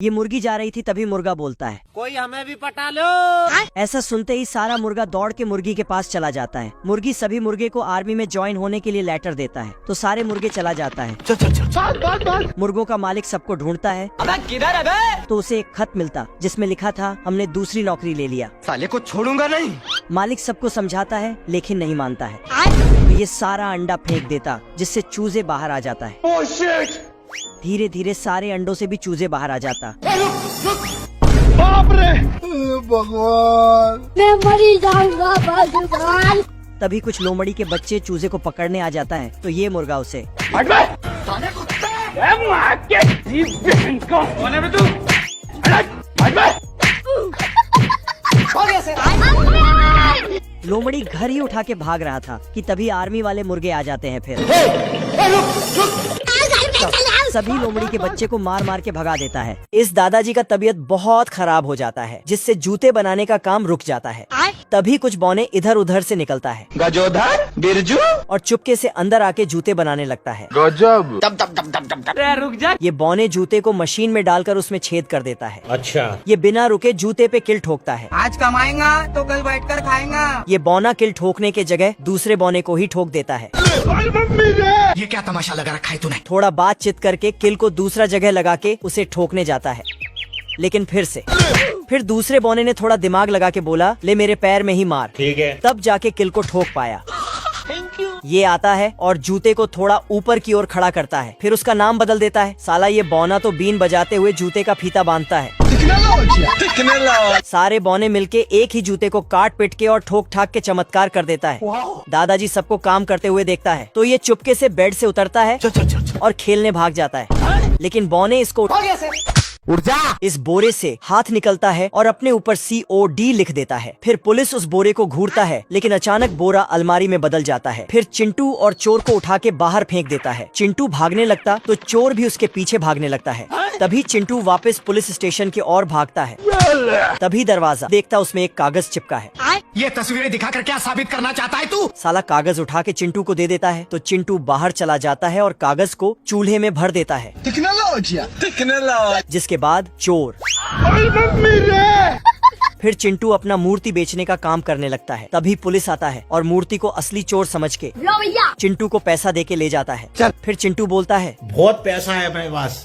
ये मुर्गी जा रही थी तभी मुर्गा बोलता है, कोई हमें भी पटा लो। ऐसा सुनते ही सारा मुर्गा दौड़ के मुर्गी के पास चला जाता है। मुर्गी सभी मुर्गे को आर्मी में ज्वाइन होने के लिए लेटर देता है, तो सारे मुर्गे चला जाता है। मुर्गों का मालिक सबको ढूंढता है, किधर है बे? तो उसे एक खत मिलता जिसमें लिखा था, हमने दूसरी नौकरी ले लिया। साले को छोड़ूंगा नहीं। मालिक सबको समझाता है लेकिन नहीं मानता है, तो ये सारा अंडा फेंक देता जिससे चूजे बाहर आ जाता है। Oh shit! धीरे धीरे सारे अंडों से भी चूजे बाहर आ जाता। बाप रे! भगवान, मैं मरी जाऊंगा भगवान। तभी कुछ लोमड़ी के बच्चे चूजे को पकड़ने आ जाता है, तो ये मुर्गा उसे, हट बे! साले कुत्ते! ए मां के जीभ बहन को! कौन है बे तू? हट बे! हो गया से। लोमड़ी घर ही उठा के भाग रहा था कि तभी आर्मी वाले मुर्गे आ जाते हैं। फिर सभी लोमड़ी के बच्चे को मार मार के भगा देता है। इस दादाजी का तबीयत बहुत खराब हो जाता है, जिससे जूते बनाने का काम रुक जाता है। तभी कुछ बौने इधर उधर से निकलता है गजोधर, बिरजू, और चुपके से अंदर आके जूते बनाने लगता है। गजब! दब दब दब दब दब दब। रुक जा। ये बौने जूते को मशीन में डालकर उसमें छेद कर देता है। अच्छा, ये बिना रुके जूते पे किल ठोकता है। आज कमाएगा तो कल बैठकर खाएगा। ये बौना किल ठोकने के जगह दूसरे बौने को ही ठोक देता है। ये क्या तमाशा लगा रखा है तूने? थोड़ा बातचीत करके किल को दूसरा जगह लगा के उसे ठोकने जाता है, लेकिन फिर दूसरे बौने ने थोड़ा दिमाग लगा के बोला, ले मेरे पैर में ही मार। ठीक है। तब जाके किल को ठोक पाया। ये आता है और जूते को थोड़ा ऊपर की ओर खड़ा करता है, फिर उसका नाम बदल देता है। साला ये बौना तो बीन बजाते हुए जूते का फीता बांधता है। सारे बौने मिलके एक ही जूते को काट पिट के और ठोक ठाक के चमत्कार कर देता है। दादाजी सबको काम करते हुए देखता है, तो ये चुपके से बेड से उतरता है और खेलने भाग जाता है। लेकिन बौने इसको उड़ जा। इस बोरे से हाथ निकलता है और अपने ऊपर COD लिख देता है। फिर पुलिस उस बोरे को घूरता है, लेकिन अचानक बोरा अलमारी में बदल जाता है। फिर चिंटू और चोर को उठा के बाहर फेंक देता है। चिंटू भागने लगता तो चोर भी उसके पीछे भागने लगता है। तभी चिंटू वापस पुलिस स्टेशन की ओर भागता है। तभी दरवाजा देखता, उसमें एक कागज चिपका है। ये तस्वीरें दिखाकर क्या साबित करना चाहता है तू? साला कागज उठा के चिंटू को दे देता है, तो चिंटू बाहर चला जाता है और कागज को चूल्हे में भर देता है। जिसके बाद चोर फिर चिंटू अपना मूर्ति बेचने का काम करने लगता है। तभी पुलिस आता है और मूर्ति को असली चोर समझ के चिंटू को पैसा दे के ले जाता है। फिर चिंटू बोलता है, बहुत पैसा है मेरे पास।